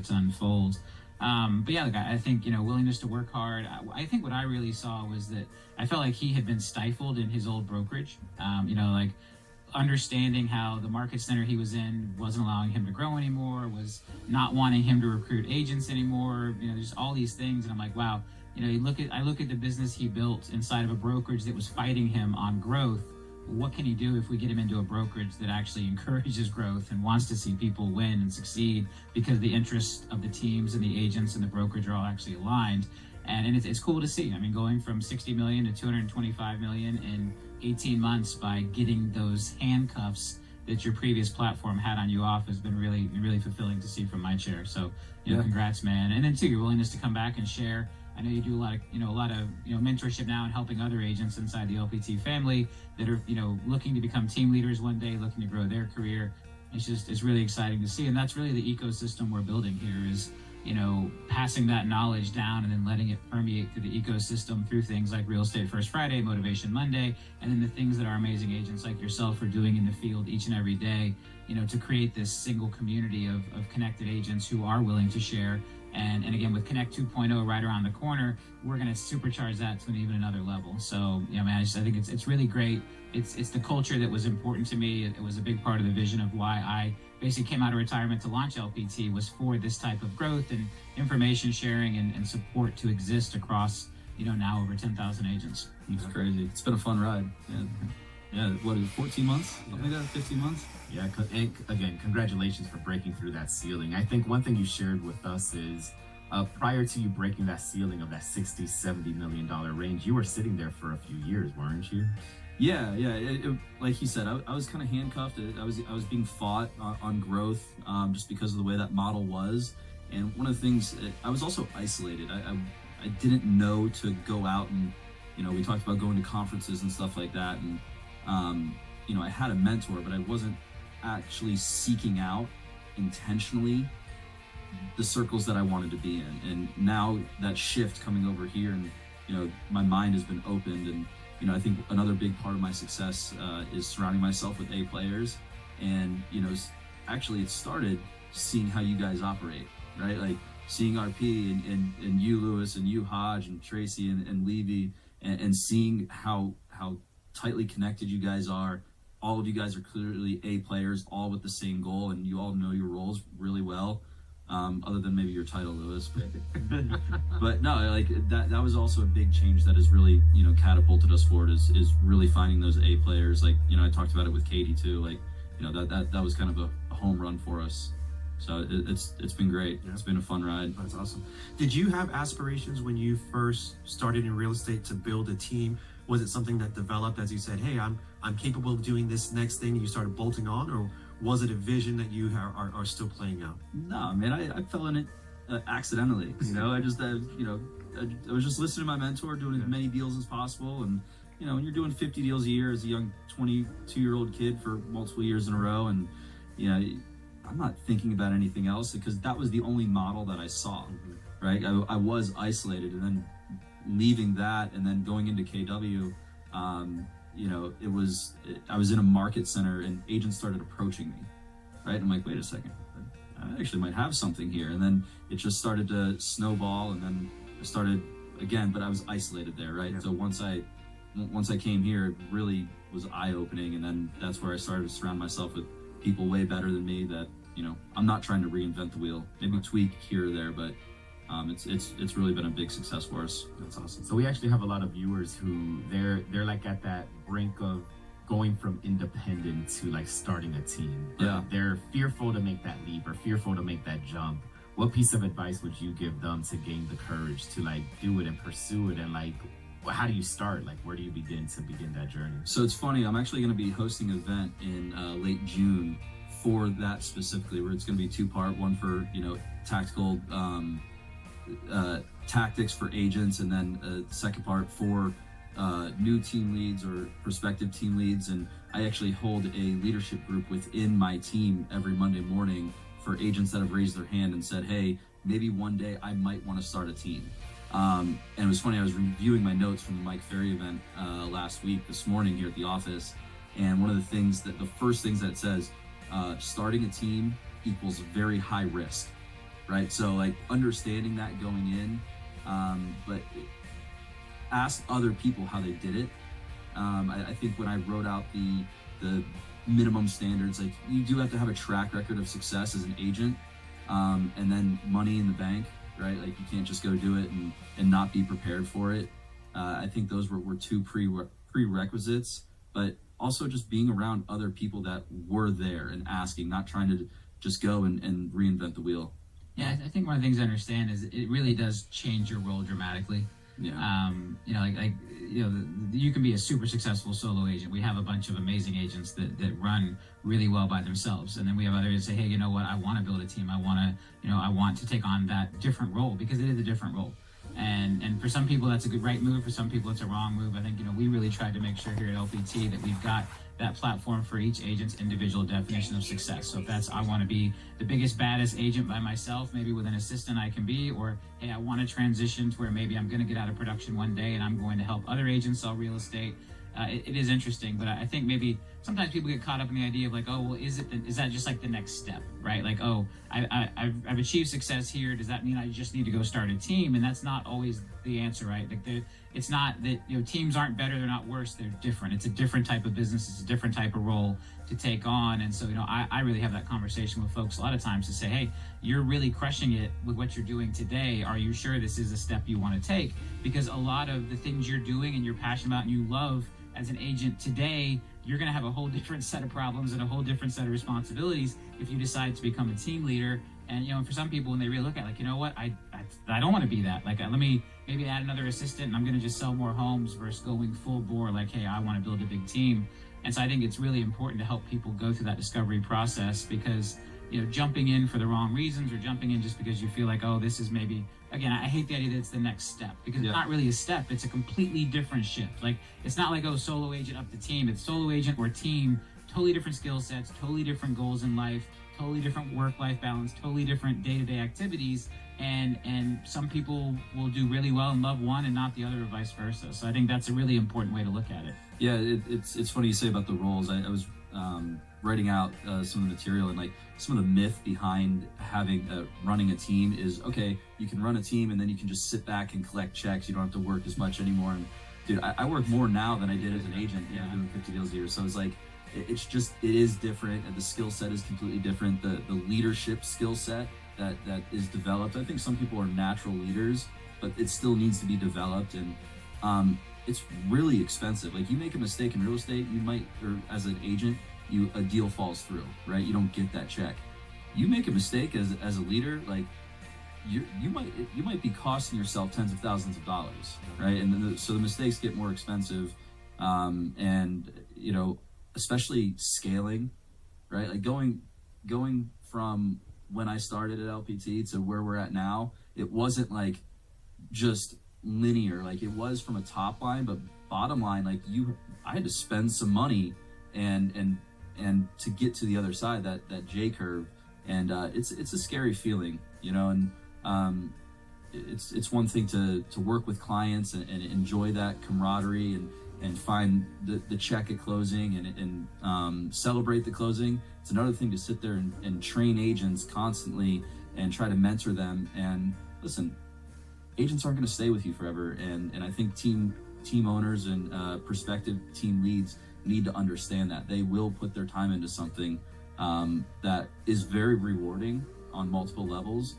to unfold. But yeah, like, I think, willingness to work hard. I think what I really saw was that I felt like he had been stifled in his old brokerage. Like understanding how the market center he was in wasn't allowing him to grow anymore, was not wanting him to recruit agents anymore, just all these things. And I'm like, wow, I look at the business he built inside of a brokerage that was fighting him on growth. What can he do if we get him into a brokerage that actually encourages growth and wants to see people win and succeed because the interests of the teams and the agents and the brokerage are all actually aligned? And it's cool to see. I mean, going from 60 million to 225 million in 18 months by getting those handcuffs that your previous platform had on you off has been really fulfilling to see from my chair. So, congrats, man. And then too, your willingness to come back and share. I know you do a lot of mentorship now and helping other agents inside the LPT family that are looking to become team leaders one day, looking to grow their career. It's really exciting to see, and that's really the ecosystem we're building here is passing that knowledge down and then letting it permeate through the ecosystem through things like Real Estate First Friday, Motivation Monday, and then the things that our amazing agents like yourself are doing in the field each and every day, to create this single community of connected agents who are willing to share. And again, with Connect 2.0 right around the corner, we're going to supercharge that to an even another level. So, man, I think it's really great. It's the culture that was important to me. It was a big part of the vision of why I basically came out of retirement to launch LPT, was for this type of growth and information sharing and support to exist across, now over 10,000 agents. It's crazy. It's been a fun ride. Yeah, what is it, 14 months? Something like that, 15 months? Yeah, and again, congratulations for breaking through that ceiling. I think one thing you shared with us is prior to you breaking that ceiling of that $60-70 million range, you were sitting there for a few years, weren't you? Yeah. Like he said, I was kind of handcuffed. I was being fought on growth just because of the way that model was. And one of the things, I was also isolated. I didn't know to go out and, we talked about going to conferences and stuff like that. And, I had a mentor, but I wasn't actually seeking out intentionally the circles that I wanted to be in. And now that shift coming over here and, my mind has been opened. And, I think another big part of my success is surrounding myself with A players. And, actually it started seeing how you guys operate, right? Like seeing RP and you, Lewis, and you, Hodge, and Tracy, and Levy, and seeing how tightly connected you guys are. All of you guys are clearly A players, all with the same goal, and you all know your roles really well, other than maybe your title, Lewis. But no, like that was also a big change that has really, catapulted us forward is really finding those A players. Like, I talked about it with Katie too. Like, that was kind of a home run for us. So it's been great. Yeah. It's been a fun ride. That's awesome. Did you have aspirations when you first started in real estate to build a team? Was it something that developed as you said, hey, I'm capable of doing this next thing, and you started bolting on, or was it a vision that you are still playing out? No, man, I fell in it accidentally. I just, I was just listening to my mentor, doing as many deals as possible. And, when you're doing 50 deals a year as a young 22-year-old kid for multiple years in a row, and, I'm not thinking about anything else because that was the only model that I saw, right? I was isolated, and then leaving that and then going into KW, I was in a market center and agents started approaching me, right? I'm like, wait a second, I actually might have something here. And then it just started to snowball, and then I started again, but I was isolated there, right? Yeah. So once I came here, it really was eye-opening, and then that's where I started to surround myself with people way better than me that, I'm not trying to reinvent the wheel, maybe tweak here or there, but it's really been a big success for us. That's awesome. So we actually have a lot of viewers who they're like at that brink of going from independent to like starting a team. Yeah. They're fearful to make that leap or fearful to make that jump. What piece of advice would you give them to gain the courage to like do it and pursue it? And like, how do you start? Like, where do you begin that journey? So it's funny, I'm actually going to be hosting an event in late June for that specifically, where it's going to be two-part, one for, tactical tactics for agents, and then the second part for new team leads or prospective team leads. And I actually hold a leadership group within my team every Monday morning for agents that have raised their hand and said, hey, maybe one day I might want to start a team. And it was funny, I was reviewing my notes from the Mike Ferry event last week, this morning here at the office. And one of the first things that it says, starting a team equals very high risk. right? So like understanding that going in, but ask other people how they did it. I think when I wrote out the minimum standards, like you do have to have a track record of success as an agent, and then money in the bank, right? Like you can't just go do it and not be prepared for it. I think those were two prerequisites, but also just being around other people that were there and asking, not trying to just go and reinvent the wheel. Yeah, I think one of the things to understand is it really does change your role dramatically. Yeah. You can be a super successful solo agent. We have a bunch of amazing agents that run really well by themselves, and then we have others that say, hey, you know what, I want to build a team. I want to take on that different role, because it is a different role. And for some people that's a good right move. For some people it's a wrong move. I think we really tried to make sure here at LPT that we've got that platform for each agent's individual definition of success. So if that's, I want to be the biggest, baddest agent by myself, maybe with an assistant I can be, or hey, I want to transition to where maybe I'm going to get out of production one day and I'm going to help other agents sell real estate. It is interesting, but I think maybe sometimes people get caught up in the idea of like, oh, well, is that just like the next step, right? Like, oh, I've achieved success here. Does that mean I just need to go start a team? And that's not always the answer, right? Like, it's not that teams aren't better, they're not worse, they're different. It's a different type of business, it's a different type of role to take on. And so I really have that conversation with folks a lot of times to say, hey, you're really crushing it with what you're doing today. Are you sure this is a step you want to take? Because a lot of the things you're doing and you're passionate about and you love as an agent today, you're going to have a whole different set of problems and a whole different set of responsibilities if you decide to become a team leader. And for some people, when they really look at like, you know what, I don't want to be that. Like, let me maybe add another assistant and I'm going to just sell more homes versus going full bore. Like, hey, I want to build a big team. And so I think it's really important to help people go through that discovery process, because jumping in for the wrong reasons or jumping in just because you feel like, oh, this is maybe, again, I hate the idea that it's the next step, because it's not really a step. It's a completely different shift. Like, it's not like, oh, solo agent up to team. It's solo agent or team, totally different skill sets, totally different goals in life, totally different work-life balance, totally different day-to-day activities. And some people will do really well and love one and not the other, or vice versa. So I think that's a really important way to look at it. Yeah, it's funny you say about the roles. I was writing out some of the material, and like some of the myth behind having running a team is, okay, you can run a team and then you can just sit back and collect checks. You don't have to work as much anymore. And dude, I work more now than I did as an agent, doing 50 deals a year. So it's like, it is different, and the skill set is completely different. The leadership skill set that is developed. I think some people are natural leaders, but it still needs to be developed. And it's really expensive. Like, you make a mistake in real estate, you might, or as an agent, a deal falls through, right? You don't get that check. You make a mistake as a leader, like you might be costing yourself tens of thousands of dollars, right? And so the mistakes get more expensive, and especially scaling, right? Like going from when I started at LPT to where we're at now, it wasn't like just linear. Like, it was from a top line, but bottom line, like I had to spend some money and to get to the other side, that J curve, and it's a scary feeling, and it's one thing to work with clients and enjoy that camaraderie and find the check at closing and celebrate the closing. It's another thing to sit there and train agents constantly and try to mentor them. And listen, agents aren't going to stay with you forever, and I think team owners and prospective team leads need to understand that they will put their time into something that is very rewarding on multiple levels,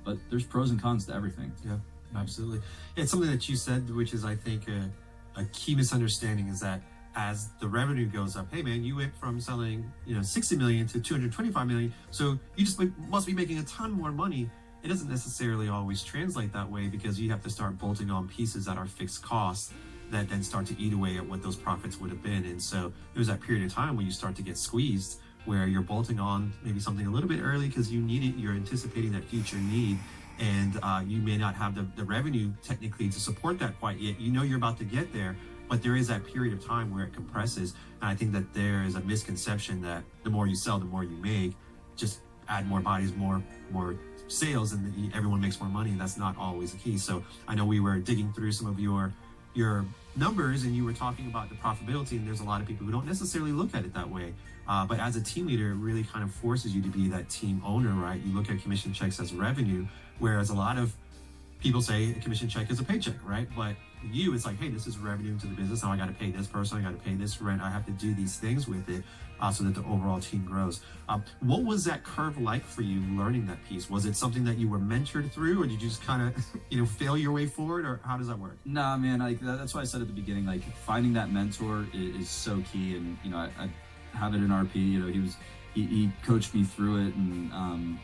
but there's pros and cons to everything. Yeah, absolutely. It's something that you said, which is, I think, a key misunderstanding, is that as the revenue goes up, hey man, you went from selling 60 million to 225 million, so you just must be making a ton more money. It doesn't necessarily always translate that way, because you have to start bolting on pieces that are fixed costs that then start to eat away at what those profits would have been. And so there's that period of time when you start to get squeezed, where you're bolting on maybe something a little bit early because you need it, you're anticipating that future need, and you may not have the revenue technically to support that quite yet. You're about to get there, but there is that period of time where it compresses. And I think that there is a misconception that the more you sell, the more you make. Just add more bodies, more sales, and everyone makes more money. And that's not always the key. So I know we were digging through some of your numbers, and you were talking about the profitability, and there's a lot of people who don't necessarily look at it that way. But as a team leader, it really kind of forces you to be that team owner, right? You look at commission checks as revenue, whereas a lot of people say a commission check is a paycheck, right? But you, it's like, hey, this is revenue into the business. Now I got to pay this person, I got to pay this rent. I have to do these things with it so that the overall team grows. What was that curve like for you learning that piece? Was it something that you were mentored through, or did you just kind of, fail your way forward, or how does that work? Nah, man, like that's why I said at the beginning, like finding that mentor is so key. And I have it in RP. He coached me through it, and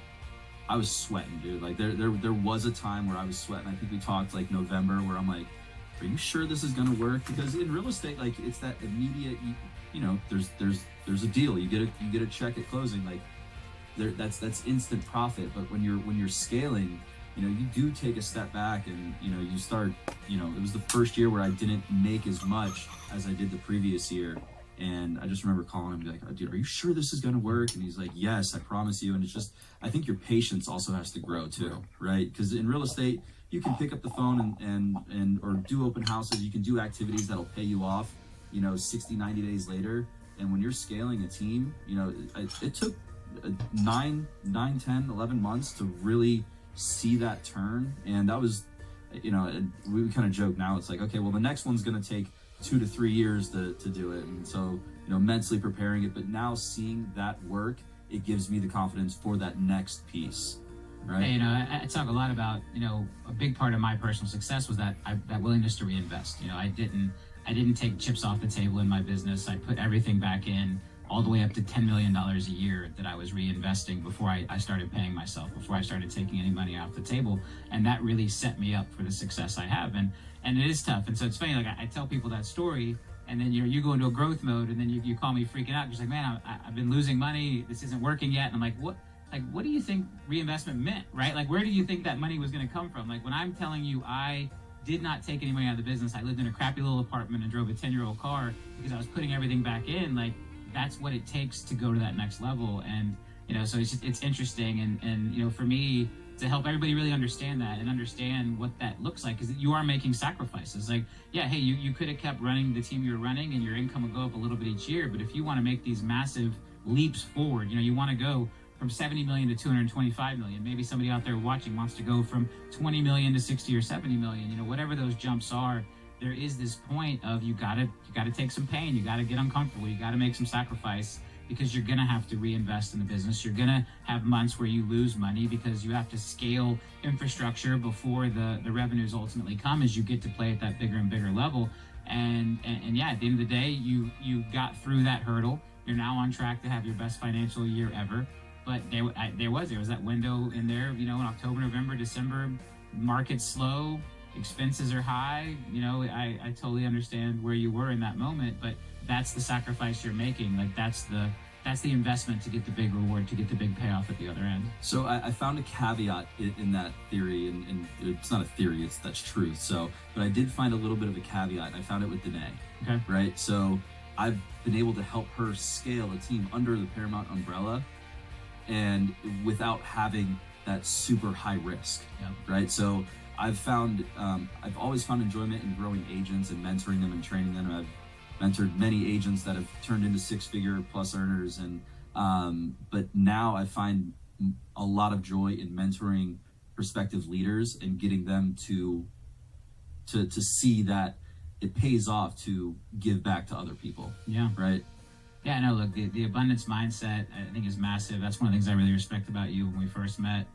I was sweating, dude. Like there was a time where I was sweating. I think we talked like November, where I'm like, are you sure this is gonna work? Because in real estate, like it's that immediate, there's a deal. You get a check at closing, like that's instant profit. But when you're scaling, you do take a step back, and you start. It was the first year where I didn't make as much as I did the previous year. And I just remember calling him and be like, oh, dude, are you sure this is going to work? And he's like, yes, I promise you. And it's just, I think your patience also has to grow too, right? Because in real estate, you can pick up the phone and or do open houses. You can do activities that'll pay you off, 60, 90 days later. And when you're scaling a team, it took 9, 10, 11 months to really see that turn. And that was, we kind of joke now. It's like, okay, well, the next one's going to take 2 to 3 years to do it. And so, mentally preparing it, but now seeing that work, it gives me the confidence for that next piece, right? Hey, I talk a lot about, a big part of my personal success was that willingness to reinvest. I didn't take chips off the table in my business. I put everything back in, all the way up to $10 million a year that I was reinvesting before I started paying myself, before I started taking any money off the table. And that really set me up for the success I have. And it is tough. And so it's funny, like I tell people that story, and then you go into a growth mode, and then you call me freaking out. You're like, man, I've been losing money. This isn't working yet. And I'm like, what do you think reinvestment meant, right? Like, where do you think that money was going to come from? Like, when I'm telling you I did not take any money out of the business, I lived in a crappy little apartment and drove a 10-year-old car because I was putting everything back in, like, that's what it takes to go to that next level. And, so it's interesting. And, for me, to help everybody really understand that and understand what that looks like, because you are making sacrifices. Like, yeah, hey, you could have kept running the team you were running and your income would go up a little bit each year. But if you want to make these massive leaps forward, you want to go from 70 million to 225 million. Maybe somebody out there watching wants to go from 20 million to 60 or 70 million. Whatever those jumps are, there is this point of you gotta take some pain, you gotta get uncomfortable, you gotta make some sacrifice, because you're gonna have to reinvest in the business. You're gonna have months where you lose money because you have to scale infrastructure before the revenues ultimately come as you get to play at that bigger and bigger level. And yeah, at the end of the day, you got through that hurdle. You're now on track to have your best financial year ever. But there was that window in there, in October, November, December, market's slow, expenses are high. I totally understand where you were in that moment, but that's the sacrifice you're making. Like that's the investment to get the big reward, to get the big payoff at the other end. So I found a caveat in that theory, and it's not a theory, that's truth. So, but I did find a little bit of a caveat. I found it with Danae. Okay. Right. So I've been able to help her scale a team under the Paramount umbrella, and without having that super high risk. Yep. Right. So I've always found enjoyment in growing agents and mentoring them and training them. I've mentored many agents that have turned into 6-figure plus earners, and but now I find a lot of joy in mentoring prospective leaders and getting them to see that it pays off to give back to other people. Yeah. Right. Yeah, no, look, the abundance mindset, I think, is massive. That's one of the things I really respect about you when we first met.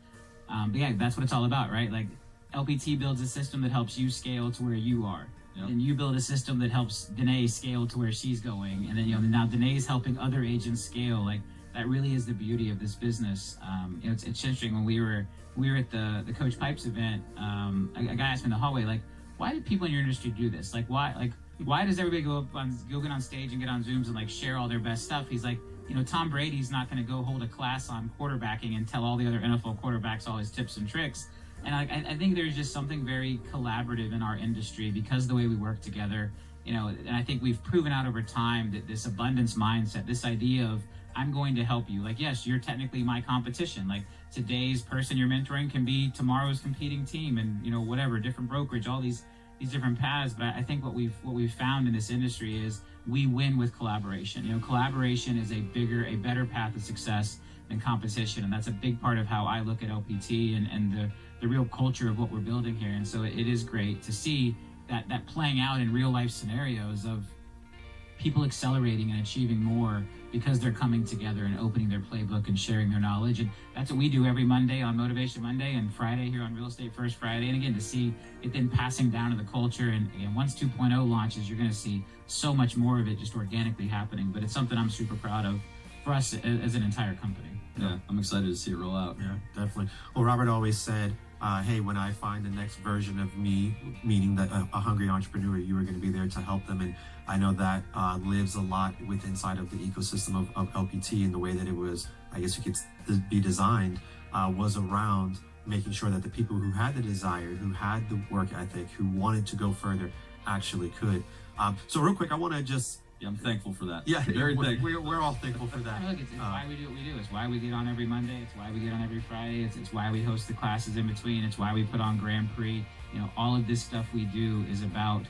But yeah, that's what it's all about, right? Like, LPT builds a system that helps you scale to where you are. Yep. And you build a system that helps Danae scale to where she's going. And then, now Danae's helping other agents scale. Like, that really is the beauty of this business. It's interesting. When we were at the Coach Pipes event, a guy asked me in the hallway, like, why do people in your industry do this? Like, why does everybody go get on stage and get on Zooms and like share all their best stuff? He's like, Tom Brady's not going to go hold a class on quarterbacking and tell all the other NFL quarterbacks all his tips and tricks. And I think there's just something very collaborative in our industry because of the way we work together, and I think we've proven out over time that this abundance mindset, this idea of I'm going to help you. Like, yes, you're technically my competition. Like, today's person you're mentoring can be tomorrow's competing team, and whatever, different brokerage, all these different paths. But I think what we've found in this industry is we win with collaboration. You know, collaboration is a better path of success than competition, and that's a big part of how I look at LPT and the real culture of what we're building here. And so it is great to see that playing out in real life scenarios of people accelerating and achieving more because they're coming together and opening their playbook and sharing their knowledge. And that's what we do every Monday on Motivation Monday and Friday here on Real Estate First Friday. And again, to see it then passing down to the culture. And again, once 2.0 launches, you're going to see so much more of it just organically happening. But it's something I'm super proud of for us as an entire company. Yeah, I'm excited to see it roll out. Yeah, definitely. Well, Robert always said, hey, when I find the next version of me, meaning that a hungry entrepreneur, you are going to be there to help them. And I know that lives a lot with inside of the ecosystem of LPT, and the way that it was, I guess you could be designed, was around making sure that the people who had the desire, who had the work ethic, who wanted to go further, actually could. So real quick, I want to just... Yeah, I'm thankful for that. Yeah, very thankful. We're all thankful for that. Look, it's why we do what we do. It's why we get on every Monday. It's why we get on every Friday. It's why we host the classes in between. It's why we put on Grand Prix. You know, all of this stuff we do is about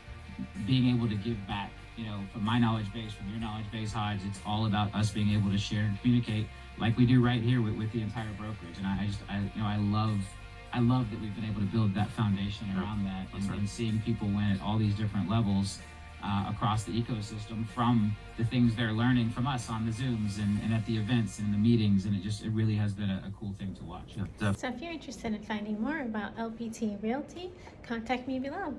being able to give back. You know, from my knowledge base, from your knowledge base, Hodge, it's all about us being able to share and communicate like we do right here with the entire brokerage. And I love that we've been able to build that foundation around that, and seeing people win at all these different levels across the ecosystem from the things they're learning from us on the Zooms and at the events and the meetings. And it really has been a cool thing to watch. Yeah, So if you're interested in finding more about LPT Realty, contact me below.